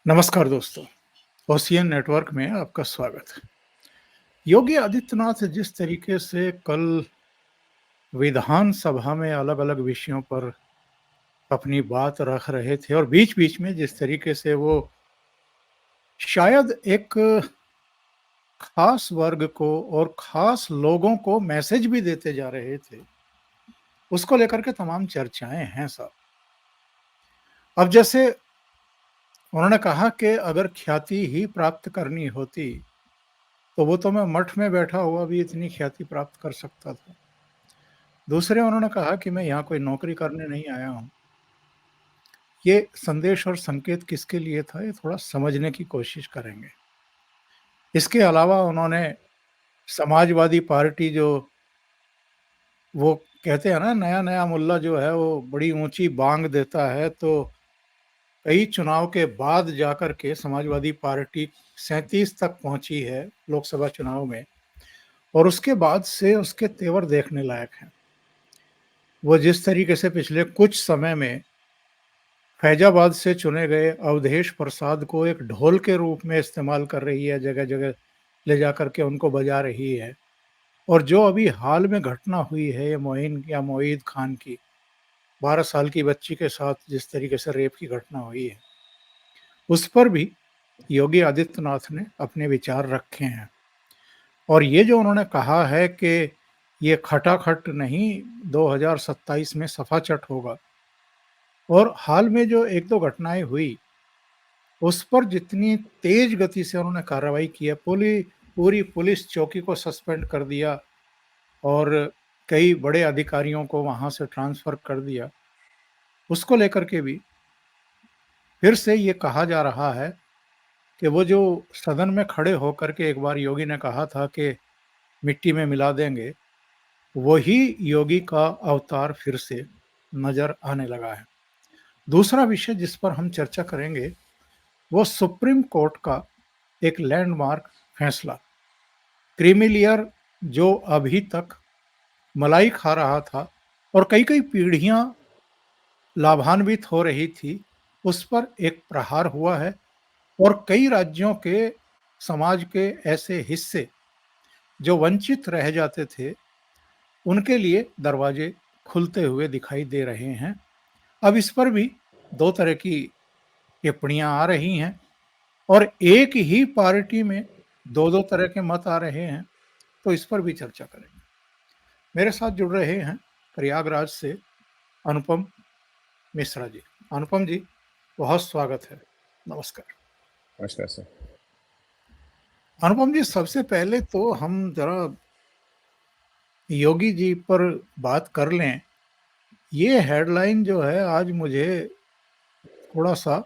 नमस्कार दोस्तों, ocean network में आपका स्वागत है। योगी आदित्यनाथ जिस तरीके से कल विधानसभा में अलग-अलग विषयों पर अपनी बात रख रहे थे और बीच-बीच में जिस तरीके से वो शायद एक खास वर्ग को और खास लोगों को मैसेज भी देते जा रहे थे, उसको लेकर के तमाम चर्चाएँ हैं साहब। अब जैसे उन्होंने कहा कि अगर ख्याति ही प्राप्त करनी होती, तो वो तो मैं मठ में बैठा हुआ भी इतनी ख्याति प्राप्त कर सकता था। दूसरे उन्होंने कहा कि मैं यहाँ कोई नौकरी करने नहीं आया हूँ। ये संदेश और संकेत किसके लिए था, ये थोड़ा समझने की कोशिश करेंगे। इसके अलावा उन्होंने समाजवादी पार्टी जो वो कहते हैं ना नया-नया मुल्ला जो है वो बड़ी ऊँची बांग देता है, तो कई चुनाव के बाद जाकर के समाजवादी पार्टी 37 तक पहुँची है लोकसभा चुनाव में और उसके बाद से उसके तेवर देखने लायक हैं। वो जिस तरीके से पिछले कुछ समय में फैजाबाद से चुने गए अवधेश प्रसाद को एक ढोल के रूप में इस्तेमाल कर रही है, जगह-जगह ले जाकर के उनको बजा रही है। और जो अभी हाल में घटना हुई है ये मोइन या मोईद खान की, 12 साल की बच्ची के साथ जिस तरीके से रेप की घटना हुई है, उस पर भी योगी आदित्यनाथ ने अपने विचार रखे हैं। और ये जो उन्होंने कहा है कि ये खटाखट नहीं 2027 में सफाचट होगा और हाल में जो 1-2 घटनाएँ हुई उस पर जितनी तेज गति से उन्होंने कार्रवाई की है, पूरी पुलिस चौकी को सस्पेंड कर दिया और कई बड़े अधिकारियों को वहाँ से ट्रांसफ़र कर दिया। उसको लेकर के भी फिर से ये कहा जा रहा है कि वो जो सदन में खड़े होकर के एक बार योगी ने कहा था कि मिट्टी में मिला देंगे, वही योगी का अवतार फिर से नज़र आने लगा है। दूसरा विषय जिस पर हम चर्चा करेंगे, वो सुप्रीम कोर्ट का एक लैंडमार्क फैसला। क्रीमी लेयर जो अभी तक मलाई खा रहा था और कई-कई पीढ़ियाँ लाभान्वित हो रही थी, उस पर एक प्रहार हुआ है और कई राज्यों के समाज के ऐसे हिस्से जो वंचित रह जाते थे, उनके लिए दरवाजे खुलते हुए दिखाई दे रहे हैं। अब इस पर भी 2 तरह की टिप्पणियाँ आ रही हैं और एक ही पार्टी में 2-2 तरह के मत आ रहे हैं, तो इस पर भी चर्चा करेंगे। मेरे साथ जुड़ रहे हैं प्रयागराज से अनुपम मिश्रा जी। अनुपम जी, बहुत स्वागत है। नमस्कार। नमस्कार सर। अनुपम जी, सबसे पहले तो हम ज़रा योगी जी पर बात कर लें। ये हेडलाइन जो है आज मुझे थोड़ा-सा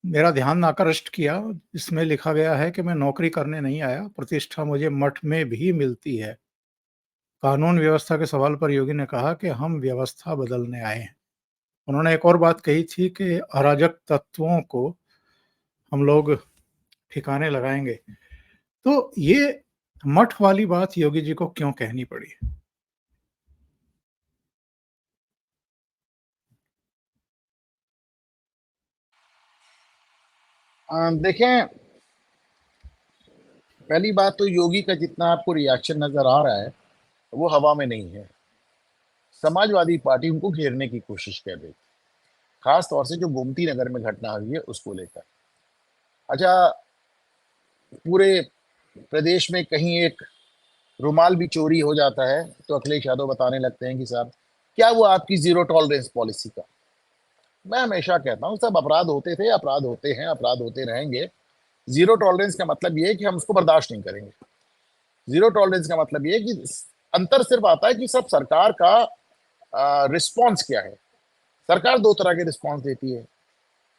मेरा ध्यान आकृष्ट किया। इसमें लिखा गया है कि मैं नौकरी करने नहीं आया, प्रतिष्ठा मुझे मठ में भी मिलती है। कानून व्यवस्था के सवाल पर योगी ने कहा कि हम व्यवस्था बदलने आए हैं। उन्होंने एक और बात कही थी कि अराजक तत्वों को हम लोग ठिकाने लगाएँगे। तो ये मठ वाली बात योगी जी को क्यों कहनी पड़ी? देखें, पहली बात तो योगी का जितना आपको रिएक्शन नजर आ रहा है वो हवा में नहीं है। समाजवादी पार्टी उनको घेरने की कोशिश कर रही, खास तौर से जो गोमती नगर में घटना हुई है उसको लेकर। अच्छा, पूरे प्रदेश में कहीं एक रुमाल भी चोरी हो जाता है तो अखिलेश यादव बताने लगते हैं कि साहब क्या वो आपकी जीरो टॉलरेंस पॉलिसी का। मैं हमेशा कहता हूँ सब अपराध होते थे, अपराध होते हैं, अपराध होते रहेंगे। जीरो टॉलरेंस का मतलब ये है कि हम उसको बर्दाश्त नहीं करेंगे। जीरो टॉलरेंस का मतलब ये है कि अंतर सिर्फ आता है कि सब सरकार का रिस्पॉन्स क्या है। सरकार दो तरह के रिस्पॉन्स देती है।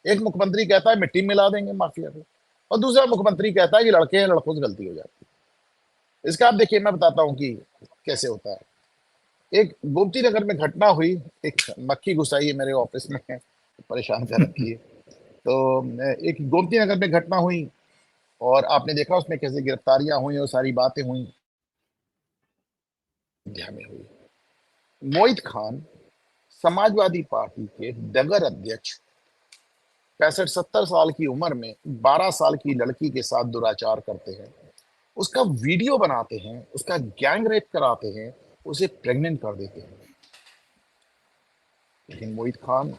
एक मुख्यमंत्री कहता है मिट्टी में मिला देंगे माफिया को, और दूसरा मुख्यमंत्री कहता है कि लड़के हैं, लड़कों से गलती हो जाती है। इसका आप देखिए, मैं बताता हूँ कि कैसे होता है। एक गोमती नगर में घटना हुई, एक मक्खी घुसाई है मेरे ऑफिस में, परेशान कर रखी है। तो एक गोमती नगर में घटना हुई और आपने देखा उसमें कैसे गिरफ्तारियां हुई और सारी बातें हुई। अयोध्या में हुई। मोहित खान समाजवादी पार्टी के डगर अध्यक्ष 65-70 साल की उम्र में 12 साल की लड़की के साथ दुराचार करते हैं, उसका वीडियो बनाते हैं, उसका गैंग रेप कराते हैं, उसे प्रेग्नेंट कर देते हैं। लेकिन मोहित खान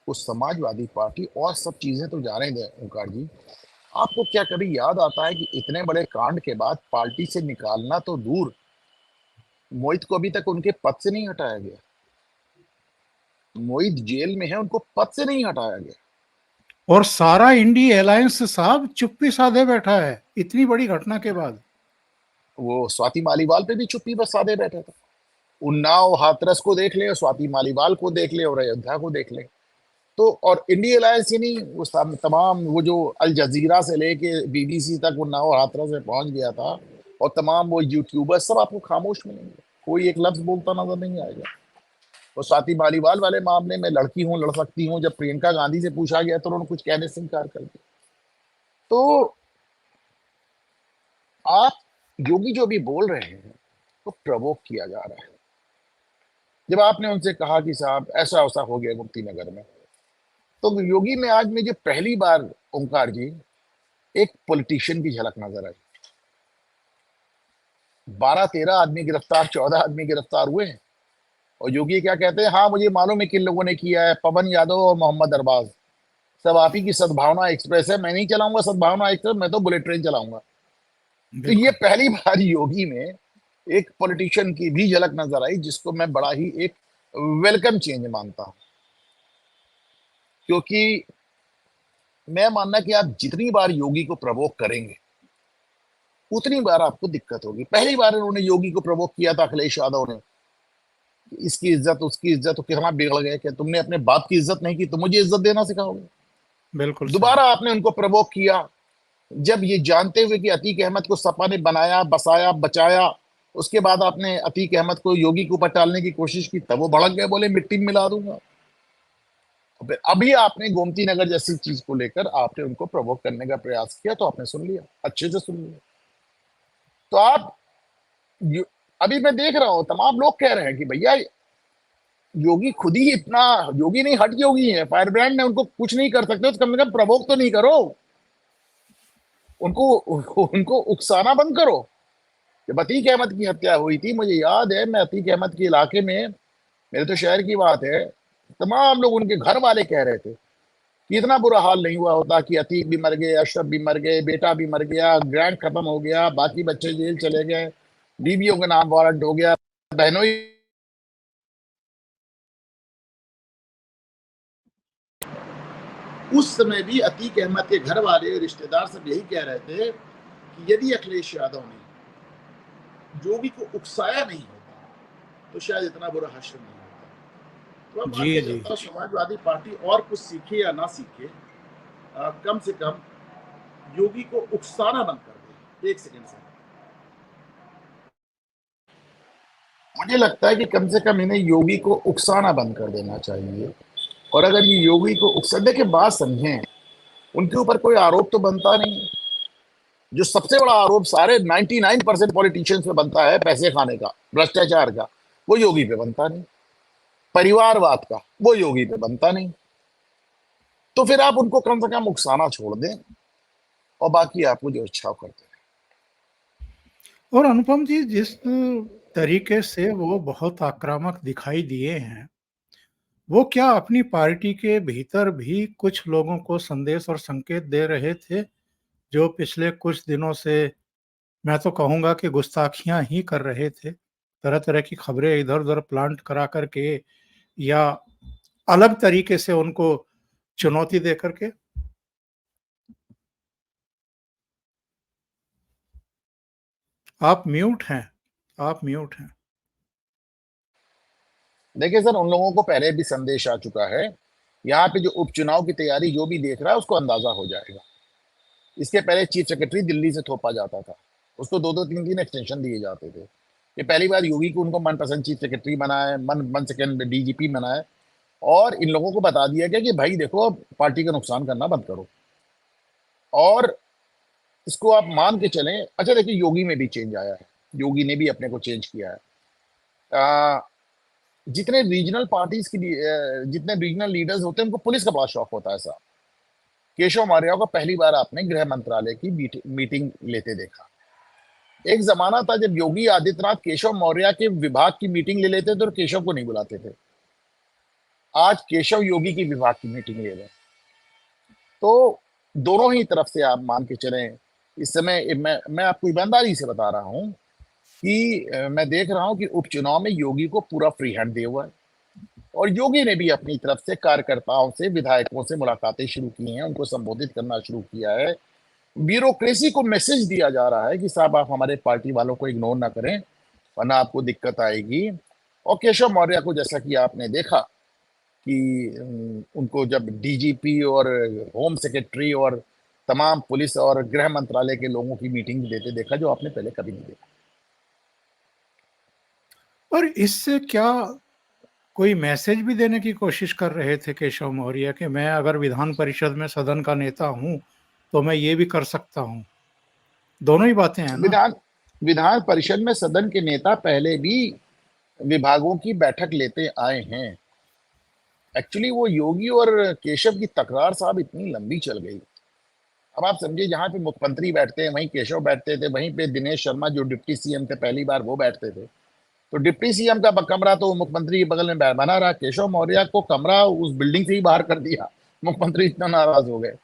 को समाजवादी पार्टी और सब चीजें तो जाने दें ओंकार जी, आपको क्या कभी याद आता है कि इतने बड़े कांड के बाद पार्टी से निकालना तो दूर, मोहित को अभी तक उनके पद से नहीं हटाया गया। मोहित जेल में है, उनको पद से नहीं हटाया गया। और सारा इंडी अलायंस साहब चुप्पी साधे बैठा है इतनी बड़ी घटना के बाद। वो स्वाति मालीवाल पे भी चुप्पी बस साधे बैठे थे। उन्नाव हाथरस को देख ले, स्वाति मालीवाल को देख ले और अयोध्या को देख ले। तो और इंडी अलायंस ही नहीं, वो तमाम वो जो अल जजीरा से लेके बीबीसी तक उन्नाव हाथरस से पहुंच गया था, और तमाम वो यूट्यूबर सब आपको खामोश मिलेंगे, कोई एक लफ्ज बोलता नजर नहीं आएगा। तो स्वाति मालीवाल वाले मामले में लड़की हूं, लड़ सकती हूं, जब प्रियंका गांधी से पूछा गया तो उन्होंने कुछ कहने से इनकार कर दिया। तो आप योगी जो भी बोल रहे हैं वो प्रवोक किया जा रहा है। जब आपने उनसे कहा कि साहब ऐसा ऐसा हो गया गुमती नगर में, तो योगी में आज मुझे पहली बार ओंकार जी एक पॉलिटिशियन की झलक नजर आई। 12-13 आदमी गिरफ्तार, 14 आदमी गिरफ्तार हुए हैं, और योगी क्या कहते हैं, हाँ मुझे मालूम है किन लोगों ने किया है, पवन यादव और मोहम्मद अरबाज, सब आप ही की सद्भावना एक्सप्रेस है, मैं नहीं चलाऊंगा सद्भावना एक्सप्रेस, मैं तो बुलेट ट्रेन चलाऊंगा। तो ये बिल्कुल। पहली बार योगी में एक पॉलिटिशियन की भी झलक नजर आई, जिसको मैं बड़ा ही एक वेलकम चेंज मानता हूं। क्योंकि मैं मानना कि आप जितनी बार योगी को प्रवोक करेंगे उतनी बार आपको दिक्कत होगी। पहली बार उन्होंने योगी को प्रवोक किया था अखिलेश यादव ने, इसकी इज्जत उसकी इज्जत, तो कितना बिगड़ गए, कि तुमने अपने बाप की इज्जत नहीं की तो मुझे इज्जत देना सिखाओगे। बिल्कुल सही। दोबारा आपने उनको प्रवोक किया, जब ये जानते हुए कि अतीक अहमद को सपा ने बनाया, बसाया, बचाया, उसके बाद आपने अतीक अहमद को योगी के ऊपर टालने की कोशिश की, तब वो भड़क गए, बोले मिट्टी में मिला दूंगा। तो फिर अभी आपने गोमती नगर जैसी चीज को लेकर आपने उनको प्रवोक करने का प्रयास किया, तो आपने सुन लिया, अच्छे से सुन लिया। तो आप अभी मैं देख रहा हूं तमाम लोग कह रहे हैं कि भैया योगी खुद ही इतना, योगी नहीं हट योगी है, फायर ब्रांड ने उनको कुछ नहीं कर सकते, तो कम से कम प्रवोक तो नहीं करो, उनको उनको उकसाना बंद करो। जब अतीक अहमद की हत्या हुई थी, मुझे याद है, मैं अतीक अहमद के इलाके में, मेरे तो शहर की बात है, तमाम लोग उनके घर वाले कह रहे थे कि इतना बुरा हाल नहीं हुआ होता कि अतीक भी मर गए, अशरफ भी मर गए, बेटा भी मर गया, ग्रैंड खत्म हो गया, बाकी बच्चे जेल चले गए, बीवियों के नाम वारंट हो गया, बहनों ही। उस समय भी अतीक अहमद के घर वाले रिश्तेदार सब यही कह रहे थे कि यदि अखिलेश यादव ने योगी को उकसाया नहीं होता तो शायद इतना बुरा हश्र नहीं होता। तो अब जी मानते जी। चलता समाजवादी पार्टी और कुछ सीखे या ना सीखे, कम से कम योगी को उकसाना बंद कर दे। एक सेकेंड से मुझे लगता है कि कम से कम इन्हें योगी को उकसाना बंद कर देना चाहिए। और अगर ये योगी को उकसाने के बाद समझें, उनके ऊपर कोई आरोप तो बनता नहीं है। जो सबसे बड़ा आरोप सारे 99% पॉलिटिशियंस पे बनता है, पैसे खाने का, भ्रष्टाचार का, वो योगी पे बनता नहीं। परिवारवाद का, वो योगी पे बनता नहीं। तो फिर आप उनको कम से कम उकसाना छोड़ दें, और बाकी आपको जो इच्छा हो करते हैं। और अनुपम जी, जिस तरीके से वो बहुत आक्रामक दिखाई दिए हैं, वो क्या अपनी पार्टी के भीतर भी कुछ लोगों को संदेश और संकेत दे रहे थे, जो पिछले कुछ दिनों से मैं तो कहूँगा कि गुस्ताखियाँ ही कर रहे थे, तरह-तरह की खबरें इधर-उधर प्लांट करा कर के या अलग तरीके से उनको चुनौती दे कर के? आप म्यूट हैं, आप म्यूट हैं। देखिए सर, उन लोगों को पहले भी संदेश आ चुका है। यहाँ पे जो उपचुनाव की तैयारी जो भी देख रहा है उसको अंदाजा हो जाएगा। इसके पहले चीफ सेक्रेटरी दिल्ली से थोपा जाता था, उसको 2-2 3-3 एक्सटेंशन दिए जाते थे। ये पहली बार योगी को उनको मनपसंद चीफ सेक्रेटरी बनाए, मन सेकेंड डीजीपी बनाए, और इन लोगों को बता दिया गया कि भाई देखो, पार्टी का नुकसान करना बंद करो। और इसको आप मान के चलें। अच्छा देखिए, योगी में भी चेंज आया है, योगी ने भी अपने को चेंज किया है। जितने रीजनल पार्टीज की जितने रीजनल लीडर्स होते हैं उनको पुलिस का बहुत शौक होता है साहब। केशव मौर्य को पहली बार आपने गृह मंत्रालय की मीटिंग लेते देखा। एक जमाना था जब योगी आदित्यनाथ केशव मौर्य के विभाग की मीटिंग ले लेते थे और केशव को नहीं बुलाते थे। आज केशव योगी की विभाग की मीटिंग ले रहे हैं। तो दोनों ही तरफ से आप मान के चलें, इस समय मैं आपको ईमानदारी से बता रहा हूं कि मैं देख रहा हूं कि उपचुनाव में योगी को पूरा फ्री हैंड दिया हुआ है और योगी ने भी अपनी तरफ से कार्यकर्ताओं से, विधायकों से मुलाकातें शुरू की हैं, उनको संबोधित करना शुरू किया है। ब्यूरोक्रेसी को मैसेज दिया जा रहा है कि साहब आप हमारे पार्टी वालों को इग्नोर ना करें वरना आपको दिक्कत आएगी। और केशव मौर्य को जैसा कि आपने देखा कि उनको जब डीजीपी और होम सेक्रेटरी और तमाम पुलिस और गृह मंत्रालय के लोगों की मीटिंग देते देखा, जो आपने पहले कभी नहीं देखा। और इससे क्या कोई मैसेज भी देने की कोशिश कर रहे थे केशव मौर्य कि मैं अगर विधान परिषद में सदन का नेता हूं तो मैं ये भी कर सकता हूं? दोनों ही बातें हैं ना। विधान परिषद में सदन के नेता पहले भी विभागों की बैठक लेते आए हैं। एक्चुअली वो योगी और केशव की तकरार साहब इतनी लंबी चल गई। अब आप समझिए, जहां पे मुख्यमंत्री बैठते हैं वहीं केशव बैठते थे, वहीं पे दिनेश शर्मा जो डिप्टी सीएम थे पहली बार वो बैठते थे। तो डिप्टी सीएम का कमरा तो मुख्यमंत्री के बगल में बना रहा, केशव मौर्य को कमरा उस बिल्डिंग से ही बाहर कर दिया। मुख्यमंत्री इतना नाराज हो गए।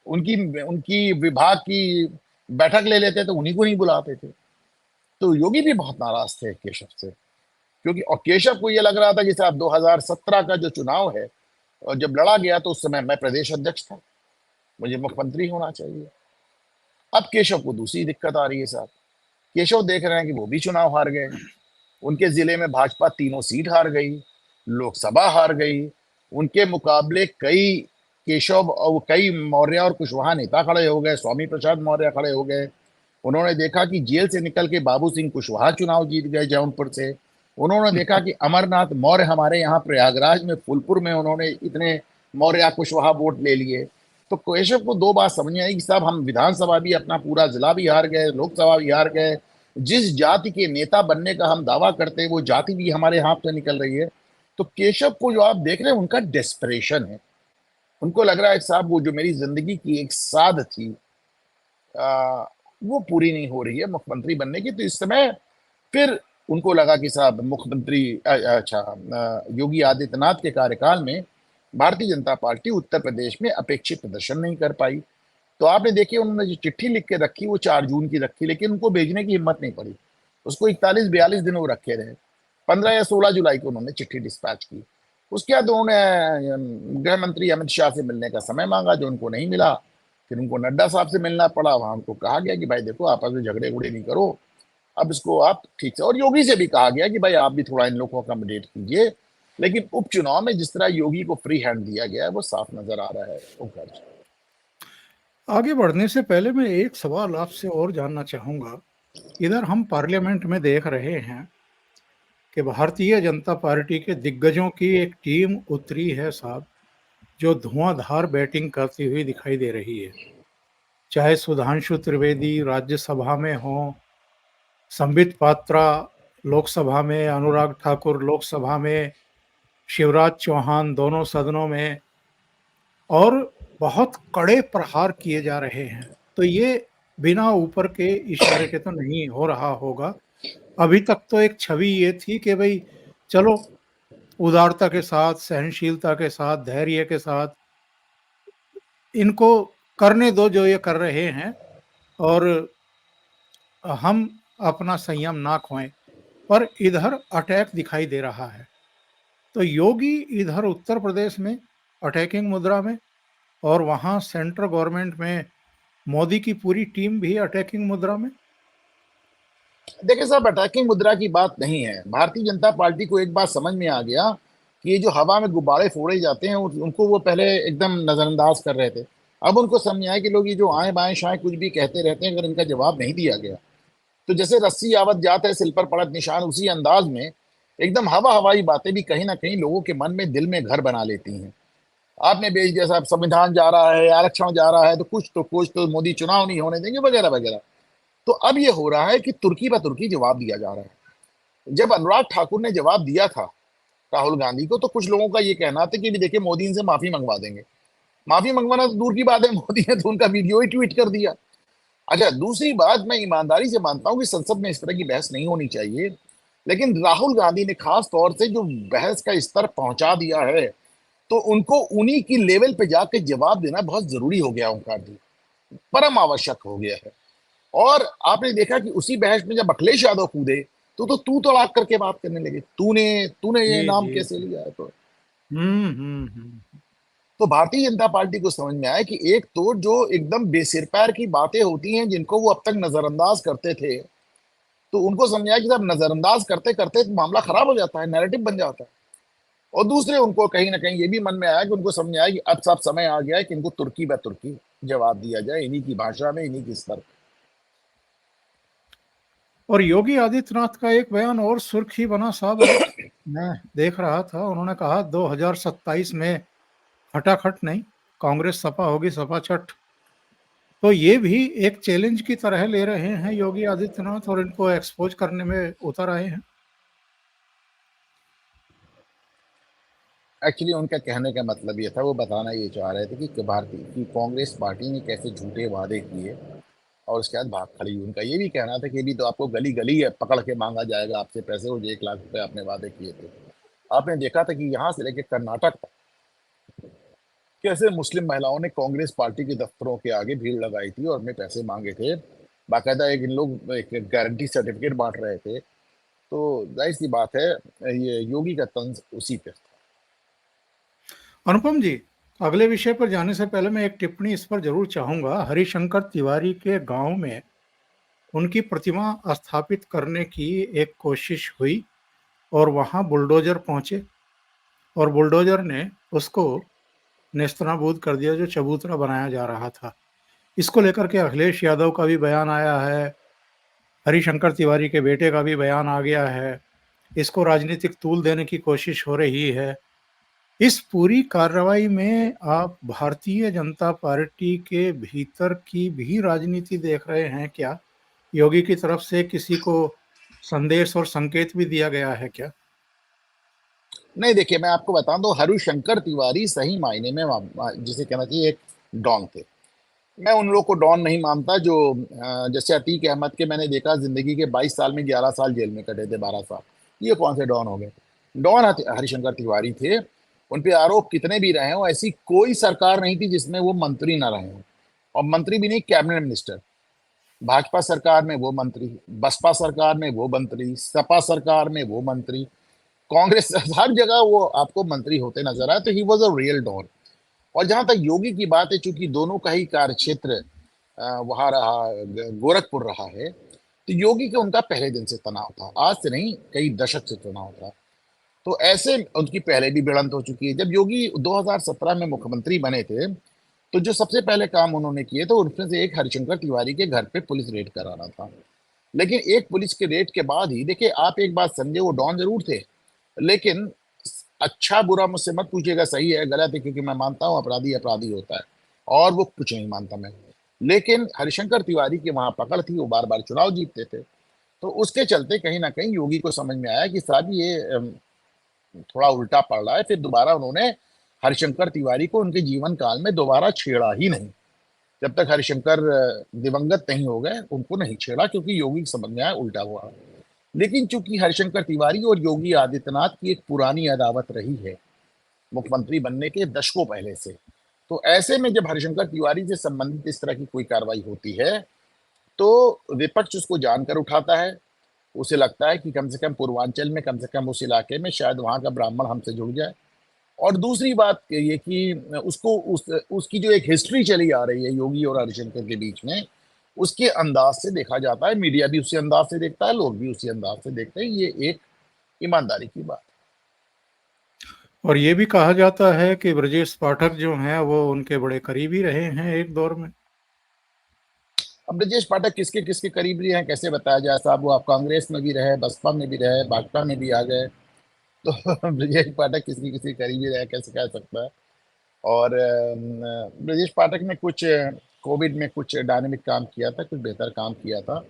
उनकी उनकी विभाग की बैठक ले लेते तो उन्हीं को नहीं बुलाते थे। तो योगी भी बहुत नाराज थे केशव से, क्योंकि और केशव को ये लग रहा था कि साहब 2017 का जो चुनाव है और जब लड़ा गया तो उस समय मैं प्रदेश अध्यक्ष था, मुझे मुख्यमंत्री होना चाहिए। अब केशव को दूसरी दिक्कत आ रही है साहब। केशव देख रहे हैं कि वो भी चुनाव हार गए, उनके जिले में भाजपा तीनों सीट हार गई, लोकसभा हार गई। उनके मुकाबले कई केशव और कई मौर्य और कुशवाहा नेता खड़े हो गए, स्वामी प्रसाद मौर्य खड़े हो गए। उन्होंने देखा कि जेल से निकल के बाबू सिंह कुशवाहा चुनाव जीत गए जौनपुर से। उन्होंने देखा कि अमरनाथ मौर्य हमारे यहाँ प्रयागराज में फूलपुर में उन्होंने इतने मौर्य कुशवाहा वोट ले लिए। तो केशव को दो बात समझ में आई कि साहब हम विधानसभा भी अपना पूरा जिला भी हार गए, लोकसभा भी हार गए, जिस जाति के नेता बनने का हम दावा करते हैं वो जाति भी हमारे हाथ से निकल रही है। तो केशव को जो आप देख रहे हैं उनका डेस्परेशन है। उनको लग रहा है साहब वो जो मेरी जिंदगी की एक साध थी आ, वो पूरी नहीं हो रही है मुख्यमंत्री बनने की। तो इस समय फिर उनको लगा कि साहब मुख्यमंत्री योगी आदित्यनाथ के कार्यकाल में भारतीय जनता पार्टी उत्तर प्रदेश में अपेक्षित प्रदर्शन नहीं कर पाई। तो आपने देखिए उन्होंने जो चिट्ठी लिख के रखी वो 4 जून की रखी, लेकिन उनको भेजने की हिम्मत नहीं पड़ी। उसको 41-42 दिन वो रखे रहे। 15 या 16 जुलाई को उन्होंने चिट्ठी डिस्पैच की। उसके बाद उन्होंने गृह मंत्री अमित शाह से मिलने का समय मांगा, जो उनको नहीं मिला। फिर उनको नड्डा साहब से मिलना पड़ा। वहां उनको कहा गया कि भाई देखो आपस में झगड़े उगड़े नहीं करो, अब इसको आप ठीक से। और योगी से भी कहा गया कि भाई आप भी थोड़ा इन लोगों को अकोमोडेट कीजिए। लेकिन उपचुनाव में जिस तरह योगी को फ्री हैंड दिया गया है वो साफ नजर आ रहा है। ओंकार जी, आगे बढ़ने से पहले मैं एक सवाल आपसे और जानना चाहूंगा। इधर हम पार्लियामेंट में देख रहे हैं कि भारतीय जनता पार्टी के दिग्गजों की एक टीम उतरी है साहब, जो धुआंधार बैटिंग करती हुई दिखाई दे रही है। चाहे सुधांशु त्रिवेदी राज्यसभा में हो, संबित पात्रा लोकसभा में, अनुराग ठाकुर लोकसभा में, शिवराज चौहान दोनों सदनों में, और बहुत कड़े प्रहार किए जा रहे हैं। तो ये बिना ऊपर के इशारे के तो नहीं हो रहा होगा। अभी तक तो एक छवि ये थी कि भाई चलो उदारता के साथ, सहनशीलता के साथ, धैर्य के साथ इनको करने दो जो ये कर रहे हैं, और हम अपना संयम ना खोएं। पर इधर अटैक दिखाई दे रहा है। तो योगी इधर उत्तर प्रदेश में अटैकिंग मुद्रा में, और वहां सेंट्रल गवर्नमेंट में मोदी की पूरी टीम भी अटैकिंग मुद्रा में। देखिए साहब, अटैकिंग मुद्रा की बात नहीं है। भारतीय जनता पार्टी को एक बात समझ में आ गया कि ये जो हवा में गुब्बारे फोड़े जाते हैं उनको वो पहले एकदम नजरअंदाज कर रहे थे। अब उनको समझ में आया कि लोग ये जो आए बाएं शाएं कुछ भी कहते रहते हैं, अगर इनका जवाब नहीं दिया गया तो जैसे रस्सी आवत जात है सिल पर पड़त निशान, उसी अंदाज में एकदम हवा हवाई बातें भी कहीं ना कहीं लोगों के मन में दिल में घर बना लेती हैं। आपने बेच दिया साहब, संविधान जा रहा है, आरक्षण जा रहा है, तो कुछ तो मोदी चुनाव नहीं होने देंगे वगैरह वगैरह। तो अब ये हो रहा है कि तुर्की ब तुर्की जवाब दिया जा रहा है। जब अनुराग ठाकुर ने जवाब दिया था राहुल गांधी को। तो कुछ लोगों का ये कहना था कि भी देखिए मोदी इनसे माफी मंगवा देंगे। माफी मंगवाना तो दूर की बात है, मोदी ने तो उनका वीडियो ही ट्वीट कर दिया। अच्छा, दूसरी बात, मैं ईमानदारी से मानता हूं कि संसद में इस तरह की बहस नहीं होनी चाहिए, लेकिन राहुल गांधी ने खास तौर से जो बहस का स्तर पहुंचा दिया है, तो उनको उन्हीं की लेवल पे जाके जवाब देना बहुत जरूरी हो गया, ओंकार जी, परम आवश्यक हो गया है। और आपने देखा कि उसी बहस में जब अखिलेश यादव कूदे, तो तू तड़ाक करके बात करने लगे, तूने तूने ये जी, नाम जी, कैसे जी। लिया है। हुँ। तो भारतीय जनता पार्टी को समझ में आया कि एक तो जो एकदम बेसिर पैर की बातें होती हैं जिनको वो अब तक नजरअंदाज करते थे, तो उनको समझाया कि साहब नजरअंदाज करते करते तो मामला खराब हो जाता है, नैरेटिव बन जाता है। और दूसरे उनको कहीं ना कहीं ये भी मन में आया कि उनको समझ में आया कि अब सब समय आ गया है कि इनको तुर्की ब तुर्की जवाब दिया जाए, इन्हीं की भाषा में, इन्हीं की स्तर पे। और योगी आदित्यनाथ का एक बयान और सुर्खी बना साहब आज। मैं देख रहा था, उन्होंने कहा 2027 में खटाखट नहीं, कांग्रेस सपा होगी सपाचट। तो ये भी एक चैलेंज की तरह ले रहे हैं योगी आदित्यनाथ और इनको एक्सपोज करने में उतर आए हैं। एक्चुअली उनका कहने का मतलब ये था, वो बताना ये चाह रहे थे कि भारतीय की कांग्रेस पार्टी ने कैसे झूठे वादे किए और उसके बाद भाग खड़ी। उनका ये भी कहना था कि अभी तो आपको गली गली पकड़ के मांगा जाएगा आपसे पैसे, वो जो 1 लाख रुपए आपने वादे किए थे। आपने देखा था कि यहाँ से लेकर कर्नाटक तक कैसे मुस्लिम महिलाओं ने कांग्रेस पार्टी के दफ्तरों के आगे भीड़ लगाई थी और उनमें पैसे मांगे थे। बाकायदा एक इन लोग एक गारंटी सर्टिफिकेट बांट रहे थे। तो जाहिर सी बात है, ये योगी का तंज उसी पे था। अनुपम जी, अगले विषय पर जाने से पहले मैं एक टिप्पणी इस पर जरूर चाहूंगा। हरिशंकर तिवारी के गांव में उनकी प्रतिमा स्थापित करने की एक कोशिश हुई और वहां बुलडोजर पहुंचे और बुलडोजर ने उसको नेस्तनाबूद कर दिया, जो चबूतरा बनाया जा रहा था। इसको लेकर के अखिलेश यादव का भी बयान आया है, हरिशंकर तिवारी के बेटे का भी बयान आ गया है। इसको राजनीतिक तूल देने की कोशिश हो रही है। इस पूरी कार्रवाई में आप भारतीय जनता पार्टी के भीतर की भी राजनीति देख रहे हैं क्या? योगी की तरफ से किसी को संदेश और संकेत भी दिया गया है क्या? नहीं, देखिए मैं आपको बता दूं, हरिशंकर तिवारी सही मायने में जिसे कहना चाहिए एक डॉन थे। मैं उन लोग को डॉन नहीं मानता जो जैसे अतीक अहमद के मैंने देखा जिंदगी के 22 साल में 11 साल जेल में कटे थे, 12 साल। ये कौन से डॉन हो गए? डॉन हरिशंकर तिवारी थे। उन पे आरोप कितने भी रहे हो, ऐसी कोई सरकार नहीं थी जिसमें वो मंत्री ना रहे हों। और मंत्री भी नहीं, कैबिनेट मिनिस्टर। भाजपा सरकार में वो मंत्री, बसपा सरकार में वो मंत्री, सपा सरकार में वो मंत्री, कांग्रेस हर जगह वो आपको मंत्री होते नजर आए। तो he was a real don. और जहां तक योगी की बात है, चूंकि दोनों का ही कार्यक्षेत्र वहां रहा, गोरखपुर रहा है, तो योगी के उनका पहले दिन से तनाव था, आज से नहीं कई दशक से तनाव था। तो ऐसे उनकी पहले भी भिड़ंत हो चुकी है। जब योगी 2017 में मुख्यमंत्री बने थे, तो जो सबसे पहले काम उन्होंने किए तो उनमें से एक हरिशंकर तिवारी के घर पे पुलिस रेड कराना था। लेकिन एक पुलिस के रेड के बाद ही, देखिए आप एक बात समझे, वो डॉन जरूर थे, लेकिन अच्छा बुरा मुझसे मत पूछिएगा, सही है गलत है, क्योंकि मैं मानता हूं अपराधी अपराधी होता है और वो कुछ नहीं मानता मैं। लेकिन हरिशंकर तिवारी की वहां पकड़ थी, वो बार बार चुनाव जीतते थे। तो उसके चलते कहीं ना कहीं योगी को समझ में आया कि साहब ये थोड़ा उल्टा पड़ रहा है। फिर दोबारा उन्होंने हरिशंकर तिवारी को उनके जीवन काल में दोबारा छेड़ा ही नहीं। जब तक हरिशंकर दिवंगत नहीं हो गए उनको नहीं छेड़ा, क्योंकि योगी की समझ में आया उल्टा हुआ। लेकिन चूंकि हरिशंकर तिवारी और योगी आदित्यनाथ की एक पुरानी अदावत रही है मुख्यमंत्री बनने के दशकों पहले से, तो ऐसे में जब हरिशंकर तिवारी से संबंधित इस तरह की कोई कार्रवाई होती है, तो विपक्ष उसको जानकर उठाता है। उसे लगता है कि कम से कम पूर्वांचल में, कम से कम उस इलाके में शायद वहां का ब्राह्मण हमसे जुड़ जाए। और दूसरी बात ये कि उसको उसकी जो एक हिस्ट्री चली आ रही है योगी और हरिशंकर के बीच में, उसके अंदाज से देखा जाता है, मीडिया भी उसी अंदाज से देखता है, लोग भी उसी अंदाज से देखते हैं। ये एक ईमानदारी की बात। और ये भी कहा जाता है कि ब्रजेश पाठक जो हैं वो उनके बड़े करीबी रहे हैं एक दौर में। अब ब्रजेश पाठक किसके किसके करीबी हैं कैसे बताया जाए साहब? वो आप कांग्रेस में भी रहे, बसपा में भी रहे, भाजपा में भी आ गए। तो ब्रजेश पाठक किसकी किसकी करीबी रहे कैसे कह सकता है? और ब्रजेश पाठक ने कुछ कोविड में कुछ डायनेमिक काम किया था, कुछ बेहतर काम किया था।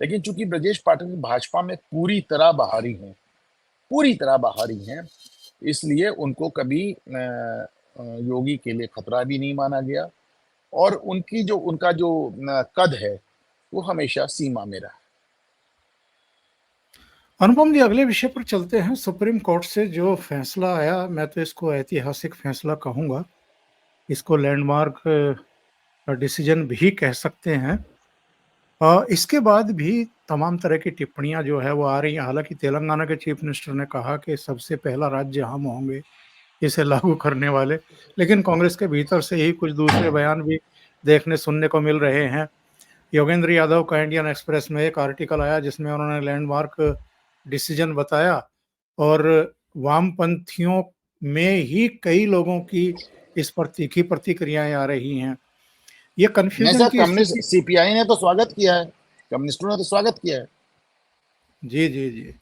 लेकिन चूंकि ब्रजेश पाठक भाजपा में पूरी तरह बाहरी हैं, पूरी तरह बाहरी हैं, इसलिए उनको कभी योगी के लिए खतरा भी नहीं माना गया और उनका जो कद है वो हमेशा सीमा में रहा। अनुपम जी, अगले विषय पर चलते हैं। सुप्रीम कोर्ट से जो फैसला आया, मैं तो इसको ऐतिहासिक फैसला कहूंगा, इसको लैंडमार्क डिसीजन भी कह सकते हैं। इसके बाद भी तमाम तरह की टिप्पणियां जो है वो आ रही हैं। हालांकि तेलंगाना के चीफ मिनिस्टर ने कहा कि सबसे पहला राज्य हम होंगे इसे लागू करने वाले, लेकिन कांग्रेस के भीतर से ही कुछ दूसरे बयान भी देखने सुनने को मिल रहे हैं। योगेंद्र यादव का इंडियन एक्सप्रेस में एक आर्टिकल आया जिसमें उन्होंने लैंडमार्क डिसीजन बताया और वामपंथियों में ही कई लोगों की इस पर तीखी प्रतिक्रियाएं आ रही हैं। ये नहीं कंफ्यूजन सर, की कम्युनिस्ट स्थिति। सीपीआई ने तो स्वागत किया है, कम्युनिस्टों ने तो स्वागत किया है। जी जी जी,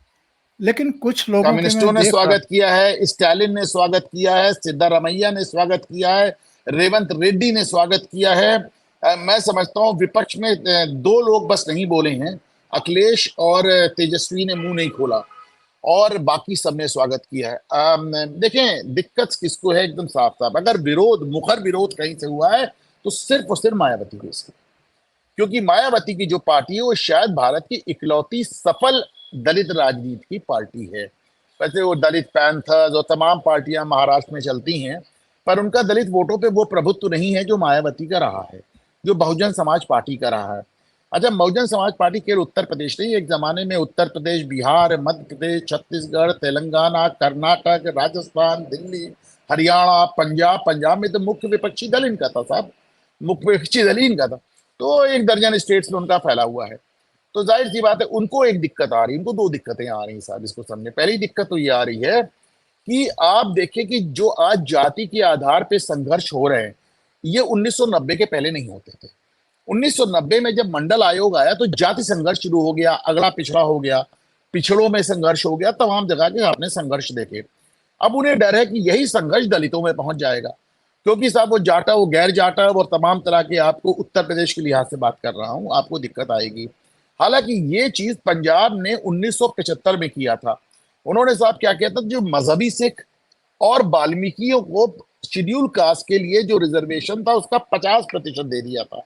लेकिन कुछ लोगों के कम्युनिस्टों मैं ने देख रहा। स्वागत किया है, स्टालिन ने स्वागत किया है, सिद्धारमैया ने स्वागत किया है, रेवंत रेड्डी ने स्वागत किया है। मैं समझता हूं विपक्ष में दो लोग बस नहीं बोले हैं, अखिलेश और तेजस्वी ने मुंह नहीं खोला और बाकी सबने स्वागत किया है। देखें दिक्कत किसको है, एकदम साफ साफ, अगर विरोध मुखर विरोध कहीं से हुआ है तो सिर्फ और सिर्फ मायावती को इसकी, क्योंकि मायावती की जो पार्टी है वो शायद भारत की इकलौती सफल दलित राजनीति की पार्टी है। वैसे वो दलित पैंथर्स और तमाम पार्टियां महाराष्ट्र में चलती हैं, पर उनका दलित वोटों पे वो प्रभुत्व नहीं है जो मायावती का रहा है, जो बहुजन समाज पार्टी का रहा है। अच्छा, बहुजन समाज पार्टी केवल उत्तर प्रदेश नहीं, एक जमाने में उत्तर प्रदेश, बिहार, मध्य प्रदेश, छत्तीसगढ़, तेलंगाना, कर्नाटक, राजस्थान, दिल्ली, हरियाणा, पंजाब, पंजाब में तो मुख्य विपक्षी दल इनका था साहब, मुख्य विपक्षी दल ही इनका था। तो एक दर्जन स्टेट्स में उनका फैला हुआ है। तो जाहिर सी बात है उनको एक दिक्कत आ रही है, उनको दो दिक्कतें आ रही हैं साहब, इसको समझे। पहली दिक्कत तो ये आ रही है कि आप देखें कि जो आज जाति के आधार पे संघर्ष हो रहे हैं, ये 1990 के पहले नहीं होते थे। 1990 में जब मंडल आयोग आया तो जाति संघर्ष शुरू हो गया, अगला पिछड़ा हो गया, पिछड़ों में संघर्ष हो गया, तमाम जगह के आपने संघर्ष देखे। अब उन्हें डर है कि यही संघर्ष दलितों में पहुंच जाएगा, क्योंकि साहब वो जाटा, वो गैर जाटा और तमाम तरह के, आपको उत्तर प्रदेश के लिहाज से बात कर रहा हूं, आपको दिक्कत आएगी। हालांकि ये चीज पंजाब ने 1975 में किया था। उन्होंने साहब क्या किया था, जो मजहबी सिख और वाल्मीकियों को शेड्यूल कास्ट के लिए जो रिजर्वेशन था उसका 50% दे दिया था।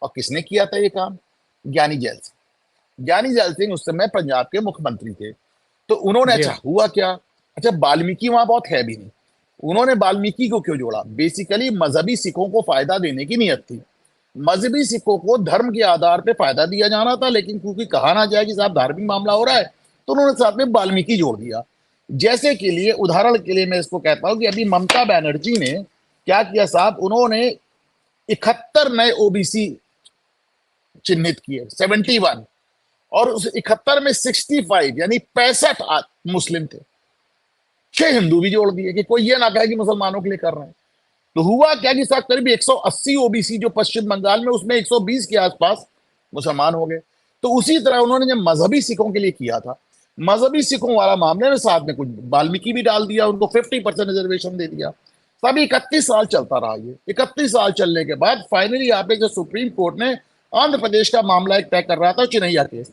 और किसने किया था ये काम? ज्ञानी जैल सिंह। ज्ञानी जैल सिंह उस समय पंजाब के मुख्यमंत्री थे। तो उन्होंने, जी अच्छा हाँ। हुआ क्या, अच्छा वाल्मीकि वहां बहुत है भी नहीं, उन्होंने वाल्मीकि को क्यों जोड़ा? बेसिकली मजहबी सिखों को फायदा देने की नियत थी। मजहबी सिखों को धर्म के आधार पे फायदा दिया जाना था, लेकिन क्योंकि कहा ना जाए कि साहब धार्मिक मामला हो रहा है, तो उन्होंने साथ में वाल्मीकि जोड़ दिया। जैसे के लिए, उदाहरण के लिए मैं इसको कहता हूं कि अभी ममता बनर्जी ने क्या किया साहब, उन्होंने 71 नए ओबीसी चिन्हित किए, 71, और उस 71 में 65 यानी 65 मुस्लिम थे, 6 हिंदू भी जोड़ दिए कि कोई ये ना कहे कि मुसलमानों के लिए कर रहे हैं। तो हुआ क्या कि साहब करीब 180 ओबीसी जो पश्चिम बंगाल में, उसमें 120 के आसपास मुसलमान हो गए। तो उसी तरह उन्होंने जब मजहबी सिखों के लिए किया था, मजहबी सिखों वाला मामले में साथ में कुछ वाल्मीकि भी डाल दिया, उनको 50% रिजर्वेशन दे दिया। तब 31 साल चलता रहा। ये 31 साल चलने के बाद फाइनली यहाँ पे जो सुप्रीम कोर्ट ने आंध्र प्रदेश का मामला एक तय कर रहा था, चिन्हैया केस,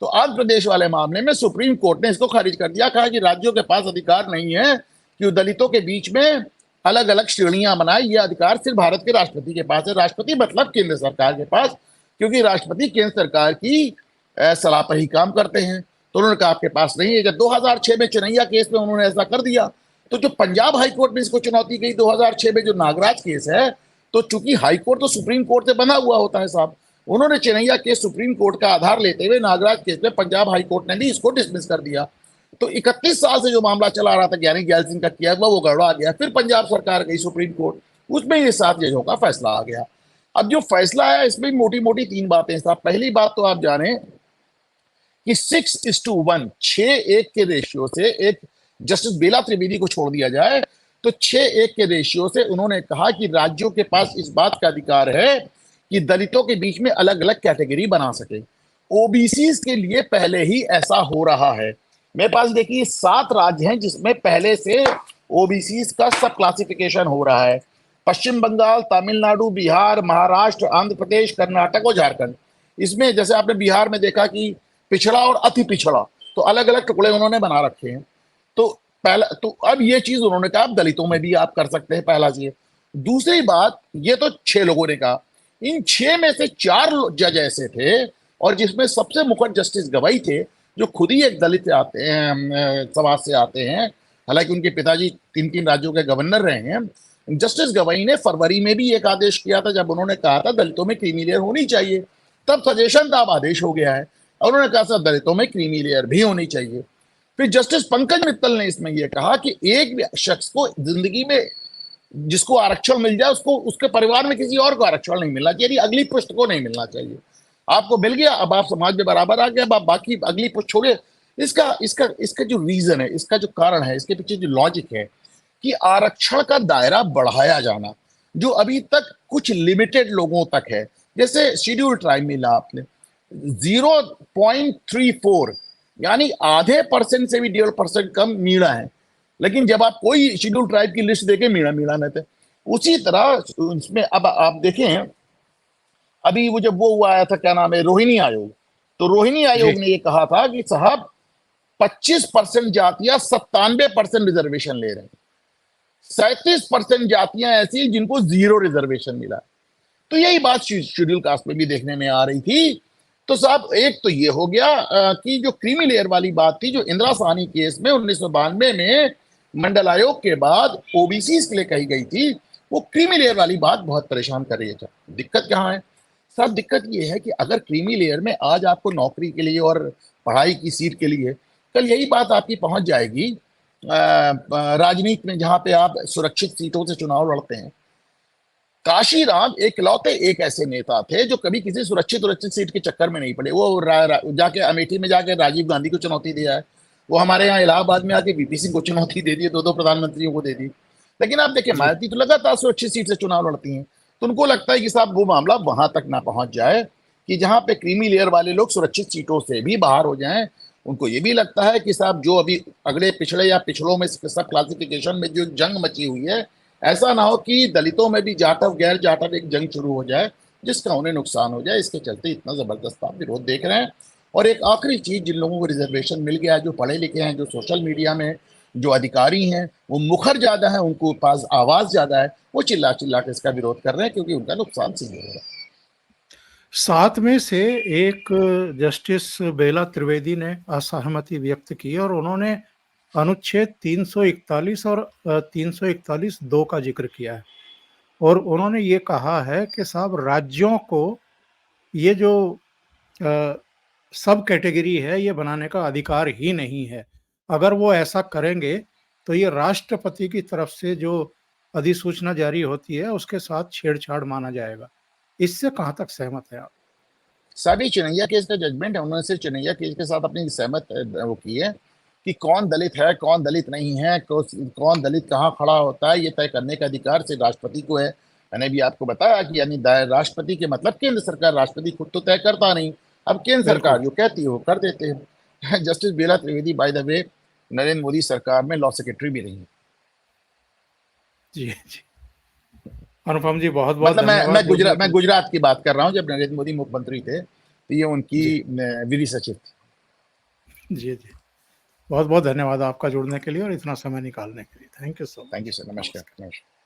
तो आंध्र प्रदेश वाले मामले में सुप्रीम कोर्ट ने इसको खारिज कर दिया। कहा कि राज्यों के पास अधिकार नहीं है कि दलितों के बीच में अलग अलग श्रेणियां बनाए, ये अधिकार सिर्फ भारत के राष्ट्रपति के पास है। राष्ट्रपति मतलब केंद्र सरकार के पास, क्योंकि राष्ट्रपति केंद्र सरकार की सलाह पर ही काम करते हैं। तो उन्होंने कहा आपके पास नहीं है। जब 2006 में चिन्हैया केस में उन्होंने ऐसा कर दिया, तो जो पंजाब हाईकोर्ट में इसको चुनौती गई 2006 में, जो नागराज केस है, तो चूंकि हाईकोर्ट तो सुप्रीम कोर्ट से बना हुआ होता है साहब, उन्होंने चिन्हैया केस सुप्रीम कोर्ट का आधार लेते हुए नागराज केस में पंजाब हाईकोर्ट ने भी इसको डिसमिस कर दिया। तो 31 साल से जो मामला चला रहा था ज्ञानी जैल सिंह का किया हुआ, वो गड़बड़ा गया। फिर पंजाब सरकार गई सुप्रीम कोर्ट, उसमें ये 7 जजों का फैसला आ गया। अब जो फैसला आया इसमें मोटी मोटी 3 बातें साहब। पहली बात तो आप जाने कि 6:1, 6:1 के रेशियो से, एक जस्टिस बेला त्रिवेदी को छोड़ दिया जाए तो 6:1 के रेशियो से उन्होंने कहा कि राज्यों के पास इस बात का अधिकार है कि दलितों के बीच में अलग अलग कैटेगरी बना सके। ओबीसी के लिए पहले ही ऐसा हो रहा है। मेरे पास देखिए 7 राज्य हैं जिसमें पहले से ओबीसी का सब क्लासिफिकेशन हो रहा है। पश्चिम बंगाल, तमिलनाडु, बिहार, महाराष्ट्र, आंध्र प्रदेश, कर्नाटक और झारखंड। इसमें जैसे आपने बिहार में देखा कि पिछड़ा और अति पिछड़ा, तो अलग अलग टुकड़े उन्होंने बना रखे हैं। तो पहला तो अब ये चीज उन्होंने कहा, अब दलितों में भी आप कर सकते हैं, पहला चीज। दूसरी बात, ये तो 6 लोगों ने कहा, इन 6 में से 4 जज ऐसे थे, और जिसमें सबसे मुखर जस्टिस गवाई थे, जो खुद ही एक दलित आते हैं, समाज से आते हैं, हालांकि उनके पिताजी 3 राज्यों के गवर्नर रहे हैं। जस्टिस गवाई ने फरवरी में भी एक आदेश किया था, जब उन्होंने कहा था दलितों में क्रीमी लेयर होनी चाहिए, तब सजेशन था, अब आदेश हो गया है, और उन्होंने कहा था दलितों में क्रीमी लेयर भी होनी चाहिए। फिर जस्टिस पंकज मित्तल ने इसमें यह कहा कि एक भी शख्स को जिंदगी में जिसको आरक्षण मिल जाए, उसको उसके परिवार में किसी और को आरक्षण नहीं मिलना चाहिए, अगली पुष्ट को नहीं मिलना चाहिए। आपको मिल गया, अब आप समाज में बराबर आ गए, अब आप बाकी अगली पुष्ट छोड़िए। इसका इसका इसका जो रीजन है, इसका जो कारण है, इसके पीछे जो लॉजिक है कि आरक्षण का दायरा बढ़ाया जाना, जो अभी तक कुछ लिमिटेड लोगों तक है। जैसे शेड्यूल ट्राइब मिला आपने 0.34, यानी आधे परसेंट से भी 1.5% कम मीणा है, लेकिन जब आप कोई शेड्यूल ट्राइब की लिस्ट देखें, मीणा मीणा नहीं थे। उसी तरह इसमें अब आप देखें, अभी वो जब वो हुआ आया था, क्या नाम है, रोहिणी आयोग, तो रोहिणी आयोग जी ने ये कहा था कि साहब 25% जातियां 97% रिजर्वेशन ले रहे हैं, 37% जातियां ऐसी जिनको 0 रिजर्वेशन मिला। तो यही बात शेड्यूल कास्ट में भी देखने में आ रही थी। तो साहब एक तो ये हो गया कि जो क्रीमी लेयर वाली बात थी, जो इंदिरा साहनी केस में 1992 में मंडल आयोग के बाद ओबीसी के लिए कही गई थी, वो क्रीमी लेयर वाली बात बहुत परेशान कर रही है। दिक्कत कहाँ है साहब? दिक्कत ये है कि अगर क्रीमी लेयर में आज आपको नौकरी के लिए और पढ़ाई की सीट के लिए, कल यही बात आपकी पहुंच जाएगी राजनीति में, जहां पे आप सुरक्षित सीटों से चुनाव लड़ते हैं। काशीराम एकलौते एक ऐसे नेता थे जो कभी किसी सुरक्षित सीट के चक्कर में नहीं पड़े। वो जाके अमेठी में जाके राजीव गांधी को चुनौती दिया है, वो हमारे यहाँ इलाहाबाद में आके वीपी सिंह को चुनौती दे दी, 2 प्रधानमंत्रियों को दे दी। लेकिन आप देखिए, जी मायावती तो लगातार सुरक्षित सीट से चुनाव लड़ती हैं, तो उनको लगता है कि साहब वो मामला वहां तक ना पहुंच जाए कि जहां पे क्रीमी लेयर वाले लोग सुरक्षित सीटों से भी बाहर हो जाएं। उनको ये भी लगता है कि साहब जो अभी अगले पिछड़े या पिछड़ों में सब क्लासिफिकेशन में जो जंग मची हुई है, ऐसा ना हो कि दलितों में भी जाटव गैर जाटव एक जंग शुरू हो जाए जिसका उन्हें नुकसान हो जाए। इसके चलते इतना जबरदस्त आप विरोध देख रहे हैं। और एक आखिरी चीज, जिन लोगों को रिजर्वेशन मिल गया है, जो पढ़े लिखे हैं, जो सोशल मीडिया में जो अधिकारी हैं, वो मुखर ज्यादा है, उनको पास आवाज ज्यादा है, वो चिल्ला चिल्ला के इसका विरोध कर रहे हैं, क्योंकि उनका नुकसान सीधे हो रहा है। 7 में से एक जस्टिस बेला त्रिवेदी ने असहमति व्यक्त की और उन्होंने अनुच्छेद 341 और 341(2) का जिक्र किया है, और उन्होंने ये कहा है कि साहब राज्यों को ये जो सब कैटेगरी है ये बनाने का अधिकार ही नहीं है। अगर वो ऐसा करेंगे तो ये राष्ट्रपति की तरफ से जो अधिसूचना जारी होती है उसके साथ छेड़छाड़ माना जाएगा। इससे कहाँ तक सहमत है आप? सभी चिन्हैया केस का जजमेंट है, उन्होंने सिर्फ चिन्हैया केस के साथ अपनी सहमत वो की है कि कौन दलित है, कौन दलित नहीं है, कौन दलित कहाँ खड़ा होता है, ये तय करने का अधिकार सिर्फ राष्ट्रपति को है। मैंने भी आपको बताया कि यानी राष्ट्रपति के मतलब केंद्र सरकार, राष्ट्रपति खुद तो तय करता नहीं, अब केंद्र बिल्कुल। सरकार जो कहती है वो कर देते हैं। Justice Bela Trivedi by the way Narendra Modi सरकार में लॉ सेक्रेटरी भी रही है। जी जी, अनुपम जी बहुत बहुत मतलब धन्यवाद जुड़ने मैं के लिए। गुजरात की बात कर रहा हूँ, जब नरेंद्र मोदी मुख्यमंत्री थे तो ये उनकी जी विधि सचिव थी। जी जी, बहुत बहुत धन्यवाद आपका जुड़ने के लिए और इतना समय निकालने के लिए। Thank you so thank you much. Sir, नमस्कार नमस्कार। नमस्कार।